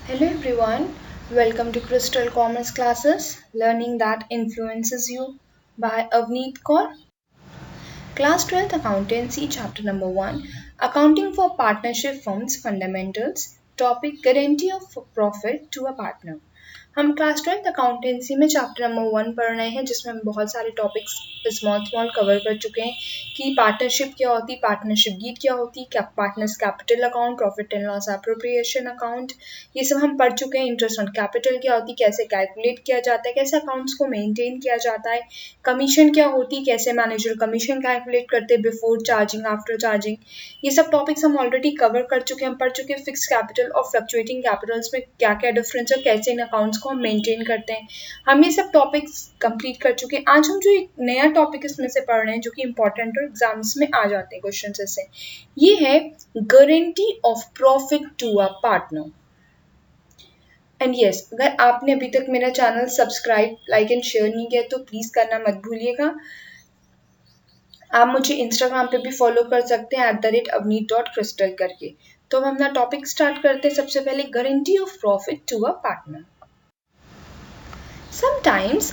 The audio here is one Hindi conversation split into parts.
Hello everyone, welcome to Crystal Commerce Classes, Learning That Influences You by Avneet Kaur. Class 12th Accountancy, Chapter Number 1, Accounting for Partnership Firms Fundamentals, Topic Guarantee of Profit to a Partner. हम क्लास 12th अकाउंटेंसी में चैप्टर नंबर 1 पढ़ रहे हैं जिसमें हम बहुत सारे टॉपिक्स स्मॉल कवर कर चुके हैं कि पार्टनरशिप क्या होती, पार्टनरशिप डीड क्या होती, partners capital account, profit and loss appropriation account, ये सब हम पढ़ चुके हैं। इंटरेस्ट ऑन कैपिटल क्या होती, कैसे कैलकुलेट किया जाता है, कैसे अकाउंट्स को मेंटेन किया जाता है, कमीशन क्या होती, कैसे मैनेजर कमीशन कैलकुलेट करते हैं बिफोर चार्जिंग, आफ्टर चार्जिंग, ये सब टॉपिक्स हम ऑलरेडी कवर कर चुके हैं। हम पढ़ चुके हैं फिक्स कैपिटल और फ्लक्चुएटिंग कैपिटल्स में क्या क्या डिफरेंस है, कैसे इन अकाउंट्स को हम मेंटेन करते हैं। हम ये सब टॉपिक्स कंप्लीट कर चुके हैं। आज हम जो एक नया टॉपिक इसमें से पढ़ रहे हैं जो कि इंपॉर्टेंट और एग्जाम्स में आ जाते हैं क्वेश्चन ऐसे, ये है guarantee of profit to a partner. And yes, अगर आपने अभी तक मेरा channel subscribe, like and share नहीं किया तो प्लीज करना मत भूलिएगा। आप मुझे इंस्टाग्राम पे भी फॉलो कर सकते हैं @avneet.crystal करके। तो हम अपना टॉपिक स्टार्ट करते हैं। सबसे पहले guarantee of profit to a partner. Sometimes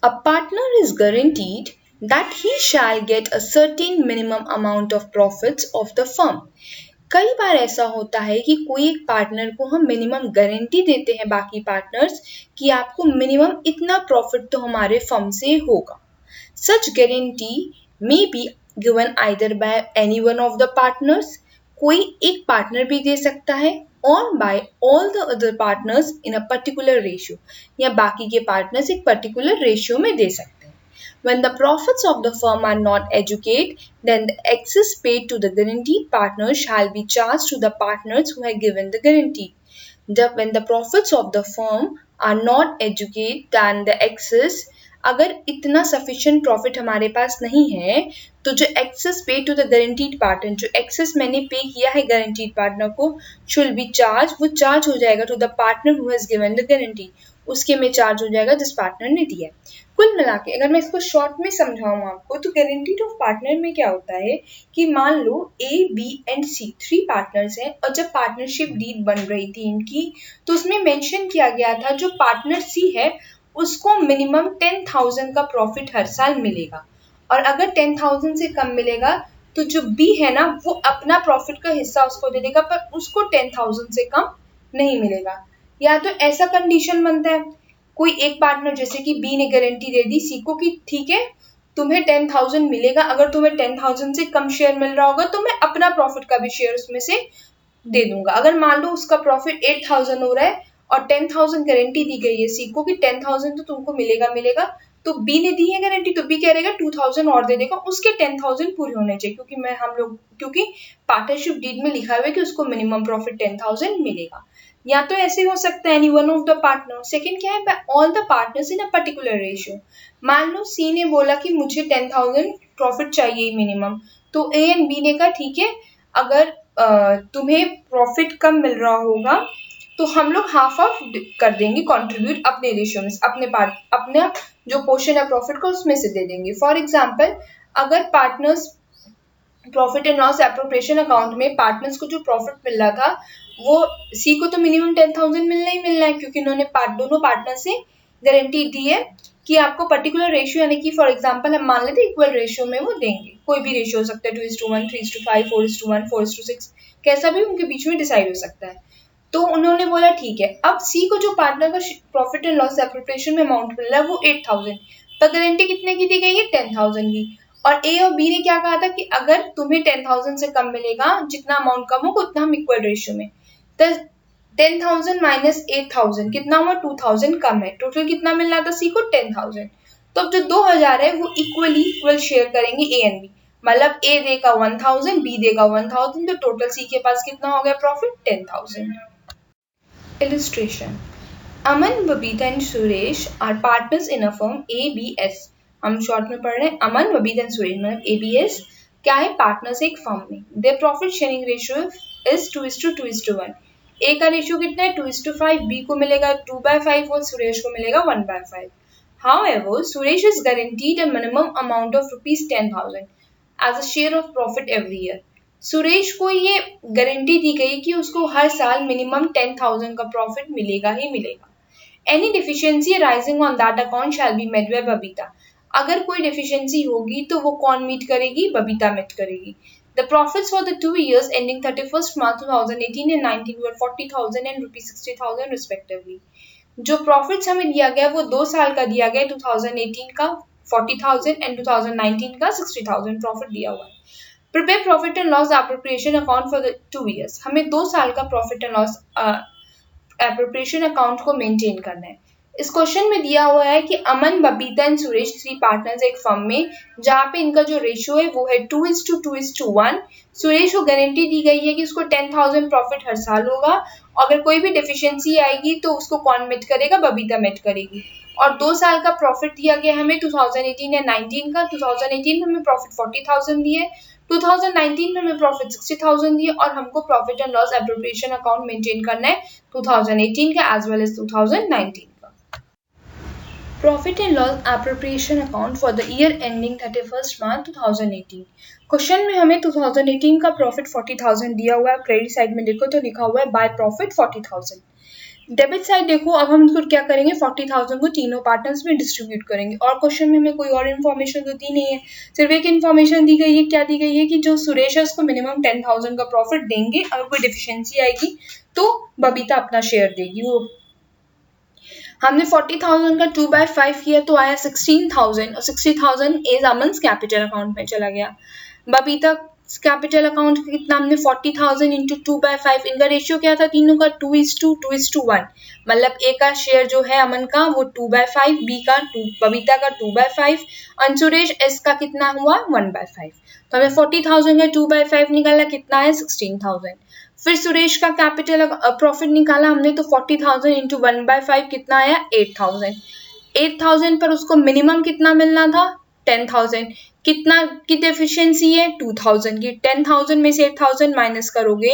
a partner is guaranteed that he shall get a certain minimum amount of profits of the firm. कई बार ऐसा होता है कि कोई एक पार्टनर को हम मिनिमम गारंटी देते हैं बाकी पार्टनर्स कि आपको मिनिमम इतना प्रॉफिट तो हमारे फर्म से होगा। Such guarantee may be given either by any one of the partners, कोई एक पार्टनर भी दे सकता है, और by all the other partners in a particular ratio, या बाकी के पार्टनर्स एक पर्टिकुलर रेशियो में दे सकते हैं। When the profits of the firm are not adequate, then the excess paid to the guaranteed partner shall be charged to the partners who have given the guarantee. When the profits of the firm are not adequate, then the excess, अगर इतना सफिशिएंट प्रॉफिट हमारे पास नहीं है तो जो excess pay to the guaranteed partner, जो एक्सेस मैंने पे किया है गारंटीड पार्टनर को, शुड बी चार्ज, वो चार्ज हो जाएगा to the partner who has given the guarantee, उसके में चार्ज हो जाएगा जिस पार्टनर ने दिया। कुल मिला के अगर मैं इसको शॉर्ट में समझाऊं आपको तो गारंटीड ऑफ पार्टनर में क्या होता है कि मान लो ए, बी एंड सी 3 पार्टनर्स हैं, और जब पार्टनरशिप डीड बन रही थी इनकी तो उसमें मेंशन किया गया था जो पार्टनर सी है उसको मिनिमम 10,000 का प्रॉफिट हर साल मिलेगा, और अगर 10,000 से कम मिलेगा तो जो बी है ना वो अपना प्रॉफिट का हिस्सा उसको दे देगा, पर उसको 10,000 से कम नहीं मिलेगा। या तो ऐसा कंडीशन बनता है, कोई एक पार्टनर जैसे कि बी ने गारंटी दे दी सी को कि ठीक है तुम्हें 10,000 मिलेगा, अगर तुम्हें 10,000 से कम शेयर मिल रहा होगा तो मैं अपना प्रॉफिट का भी शेयर उसमें से दे दूंगा। अगर मान लो उसका प्रॉफिट 8,000 हो रहा है और 10,000 गारंटी दी गई है सी को कि 10,000 तो तुमको मिलेगा, तो बी ने दी है गारंटी तो बी कह रहेगा 2,000 और दे देगा, उसके 10,000 पूरे होने चाहिए, क्योंकि पार्टनरशिप डीड में लिखा हुआ है कि उसको मिनिमम प्रॉफिट 10,000 मिलेगा। या तो ऐसे हो सकता है any one of the partner. Second क्या है, by all the partners in a particular ratio. मान लो सी ने बोला कि मुझे 10,000 प्रॉफिट चाहिए मिनिमम, तो ए एंड बी ने कहा ठीक है, अगर तुम्हें प्रॉफिट कम मिल रहा होगा तो हम लोग हाफ ऑफ कर देंगे कंट्रीब्यूट अपने रेशियो में, अपना जो पोर्शन है प्रॉफिट का उसमें से दे देंगे। फॉर एग्जांपल, अगर partners profit and loss appropriation account में पार्टनर्स को जो प्रॉफिट मिल रहा था वो सी को तो मिनिमम 10,000 मिलना ही मिलना है, क्योंकि इन्होंने दोनों पार्टनर से गारंटी दी है कि आपको पर्टिकुलर रेशियो, यानी कि फॉर एग्जांपल हम मान लेते इक्वल रेशियो में वो देंगे, कोई भी रेशियो हो सकता है 2:1, 3:5, 4:1, 4:6, कैसा भी उनके बीच में डिसाइड हो सकता है। तो उन्होंने बोला ठीक है, अब सी को जो पार्टनर का प्रॉफिट एंड लॉस एप्रोप्रिएशन में अमाउंट मिल रहा है वो 8,000, पर गारंटी कितने की दी गई है 10,000 की, और ए और बी ने क्या कहा था कि अगर तुम्हें 10,000 से कम मिलेगा, जितना अमाउंट कम होगा उतना हम इक्वल रेशियो में, तो 10,000 माइनस 8,000 कितना हुआ 2,000 कम है, टोटल कितना मिल रहा था सी को 10,000। तो अब जो 2,000 है वो इक्वल शेयर करेंगे ए एंड बी, मतलब ए देगा 1,000, बी देगा 1,000, तो टोटल सी के पास कितना हो गया profit 10,000। Illustration. Aman, Babita and Suresh are partners in a firm ABS. हम शॉर्ट में पढ़ रहे हैं, अमन, बबीता एंड सुरेश मतलब ABS क्या है, पार्टनर्स एक फर्म में। Their profit sharing ratio is 2:2:1। ए का रेशियो कितना है 2:5, बी को मिलेगा 2/5 और सुरेश को मिलेगा 1/5। However, Suresh is guaranteed a minimum amount of rupees 10,000 as a share of profit every year. Suresh को ये गारंटी दी गई कि उसको हर साल मिनिमम 10,000 का प्रॉफिट मिलेगा ही मिलेगा। Any deficiency rising on that account shall be met by Babita. अगर कोई डिफिशियंसी होगी तो वो कौन मीट करेगी? बबीता मीट करेगी। The profits for the 2 years ending 31st March 2018 and 19 were 40,000 and rupees 60,000 respectively. जो प्रॉफिट्स हमें दिया गया वो 2 साल का दिया गया, 2018 का 40,000 एंड 2019 का 60,000 प्रॉफिट दिया हुआ है। Prepare profit and loss appropriation account for the 2 years। हमें 2 साल का profit and loss appropriation account को मेंटेन करना है। इस क्वेश्चन में दिया हुआ है कि अमन, बबीता एंड सुरेश 3 पार्टनर्स एक फर्म में, जहाँ पे इनका जो रेशियो है वो है 2:2:1। सुरेश को गारंटी दी गई है कि उसको 10,000 प्रॉफिट हर साल होगा। अगर कोई भी डिफिशियंसी आएगी तो उसको कौन मेट करेगा? बबीता मेट करेगी। और 2 साल का प्रॉफिट दिया गया हमें 2018 एंड 19 का। 2018 में हमें प्रॉफिट 40,000 दिए, 2019 में हमें प्रॉफिट 60,000 दिए और हमको profit and loss appropriation account maintain करना है 2018 का एज वेल एज 2019 का। Profit and loss appropriation account for the year ending 31st March 2018। Question में हमें 2018 का प्रॉफिट 40,000 दिया हुआ है। क्रेडिट साइड में देखो तो लिखा हुआ है बाय प्रॉफिट 40,000। डेबिट साइड देखो, अब हम इसको क्या करेंगे? 40,000 को तीनों पार्टनर्स में डिस्ट्रीब्यूट करेंगे। और क्वेश्चन में हमें कोई और इन्फॉर्मेशन तो दी नहीं है, सिर्फ एक इन्फॉर्मेशन दी गई है। क्या दी गई है? कि जो सुरेश है उसको मिनिमम 10,000 का प्रॉफिट देंगे। अगर कोई डिफिशियंसी आएगी तो बबीता अपना शेयर देगी। वो हमने 40,000 का 2/5 किया तो आया 16,000 और 60,000 इज अमन्स कैपिटल अकाउंट में चला गया। बबीता कैपिटल अकाउंट कितना? हमने 40,000 इंटू 2/5। इनका रेशियो क्या था तीनों का? 2:1। मतलब ए का शेयर जो है अमन का वो 2/5, बी का 2, बबीता का 2/5, अंशुरेश एस का कितना हुआ? 1/5। तो हमें 40,000 का 2/5 निकाला, कितना है? 16,000। फिर सुरेश का कैपिटल प्रॉफिट निकाला हमने तो 40,000 इंटू 1/5 कितना आया? 8,000। 8,000 पर उसको मिनिमम कितना मिलना था? 10,000। कितना की डेफिशिएंसी है? 2,000 की। 10,000 में से 8,000 माइनस करोगे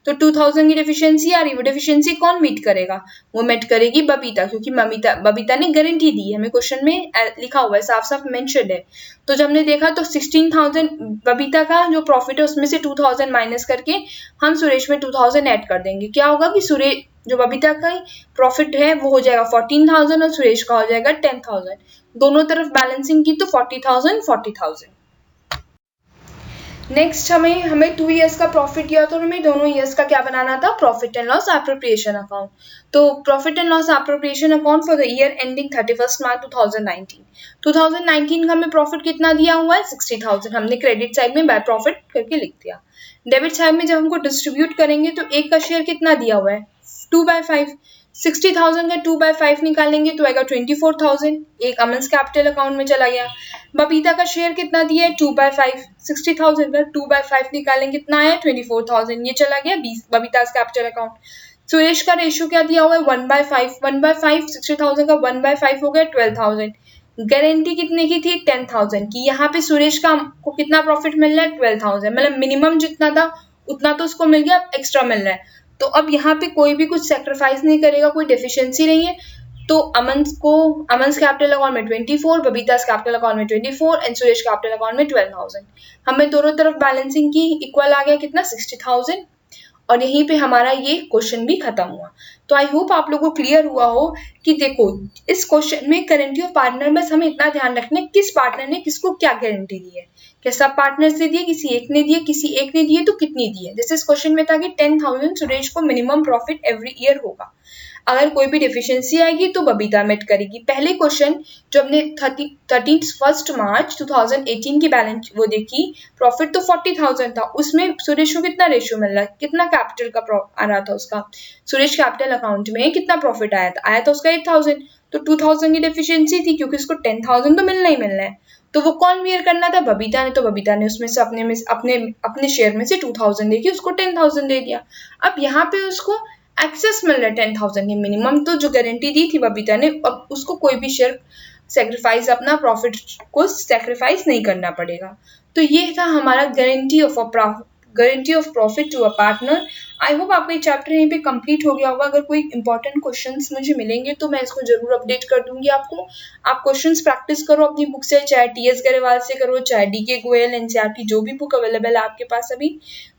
तो 2,000 की डेफिशिएंसी आ रही। वो डेफिशिएंसी कौन मीट करेगा? वो मीट करेगी बबीता, क्योंकि बबीता ने गारंटी दी है। हमें क्वेश्चन में लिखा हुआ है, साफ साफ मेंशन्ड है। तो जब हमने देखा तो 16,000 बबीता का जो प्रॉफिट है उसमें से 2,000 माइनस करके हम सुरेश में 2,000 ऐड कर देंगे। क्या होगा कि सुरेश जो बबीता का प्रॉफिट है वो हो जाएगा 14,000 और सुरेश का हो जाएगा 10,000। दोनों तरफ बैलेंसिंग की तो 40,000। नेक्स्ट हमें 2 इयर्स का प्रॉफिट दिया तो हमें दोनों इयर्स का क्या बनाना था? Profit and loss appropriation account. तो profit and loss appropriation account for the year ending 31st March 2019। 2019 का हमें प्रॉफिट कितना दिया हुआ है? 60,000। हमने क्रेडिट साइड में बाय प्रॉफिट करके लिख दिया। डेबिट साइड में जब हमको डिस्ट्रीब्यूट करेंगे तो एक का शेयर कितना दिया हुआ है? 2/5। 60,000 का 2/5 निकालेंगे तो आएगा 24,000। एक अमन्स कैपिटल अकाउंट में चला गया। बबीता का शेयर कितना दिया है? 2/5। 60,000 का 2/5 निकालेंगे कितना आया? 24,000। ये चला गया बबीता कैपिटल अकाउंट। सुरेश का रेशियो क्या दिया हुआ है? 1/5। 1/5 60,000 का 1/5 हो गया 12,000। गारंटी कितने की थी? 10,000 की। यहाँ पे सुरेश का को कितना प्रॉफिट मिल रहा है? 12,000। मतलब मिनिमम जितना था उतना तो उसको मिल गया, एक्स्ट्रा मिल रहा है। तो अब यहाँ पे कोई भी कुछ सेक्रीफाइस नहीं करेगा, कोई डेफिशिएंसी नहीं है। तो अमन्स कैपिटल अकाउंट में 24, बबीता's कैपिटल अकाउंट में 24 एंड सुरेश कैपिटल अकाउंट में 12,000। हमें दोनों तरफ बैलेंसिंग की इक्वल आ गया कितना? 60,000। और यहीं पे हमारा ये क्वेश्चन भी खत्म हुआ। तो आई होप आप लोगों को क्लियर हुआ हो कि देखो इस क्वेश्चन में गारंटी ऑफ पार्टनर में हमें इतना ध्यान रखना है किस पार्टनर ने किसको क्या गारंटी दी है। क्या सब पार्टनर्स ने दिए? किसी एक ने दिए? किसी एक ने दिए तो कितनी दी है? जैसे इस क्वेश्चन में था कि 10,000 सुरेश को मिनिमम प्रॉफिट एवरी ईयर होगा। अगर कोई भी डिफिशियंसी आएगी तो बबीता मेट करेगी। पहले क्वेश्चन जो हमने 31st मार्च 2018 की बैलेंस वो देखी, प्रॉफिट तो 40,000 था, उसमें सुरेश को कितना रेशियो मिल रहा है? कितना कैपिटल का आ रहा था उसका? सुरेश कैपिटल अकाउंट में कितना प्रॉफिट आया था? आया था उसका 8,000। तो 2,000 की डेफिशिएंसी थी क्योंकि उसको 10,000 तो मिलना ही मिलना है। तो वो कौन बियर करना था? बबीता ने। तो बबीता ने उसमें से अपने शेयर में से 2,000 देके उसको 10,000 दे दिया। अब यहाँ पे उसको एक्सेस मिल रहा है 10,000 की। मिनिमम तो जो गारंटी दी थी बबीता ने, अब उसको कोई भी शेयर सेक्रीफाइस, अपना प्रॉफिट को सेक्रीफाइस नहीं करना पड़ेगा। तो ये था हमारा guarantee of profit to a partner. I hope आपका ये चैप्टर यहीं पे कंप्लीट हो गया होगा। अगर कोई इंपॉर्टेंट क्वेश्चंस मुझे मिलेंगे तो मैं इसको जरूर अपडेट कर दूंगी आपको। आप क्वेश्चंस प्रैक्टिस करो अपनी बुक से, चाहे टीएस गरेवाल से करो, चाहे डीके गोयल, एनसीईआरटी जो भी बुक अवेलेबल है आपके पास अभी,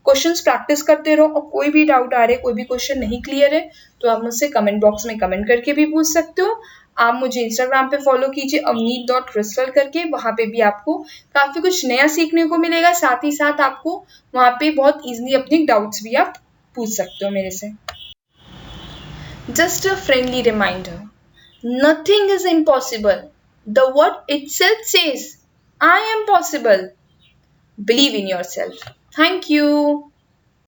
क्वेश्चंस प्रैक्टिस करते रहो। और कोई भी डाउट आ रहे, कोई भी क्वेश्चन नहीं क्लियर है तो आप मुझसे कमेंट बॉक्स में कमेंट करके भी पूछ सकते हो। आप मुझे इंस्टाग्राम पे फॉलो कीजिए avneet.crystal करके, वहां पे भी आपको काफी कुछ नया सीखने को मिलेगा। साथ ही साथ आपको वहां पे बहुत इजीली अपने डाउट्स भी आप पूछ सकते हो मेरे से। Just a friendly reminder, nothing is impossible, the word itself says I am possible. Believe in yourself. Thank you.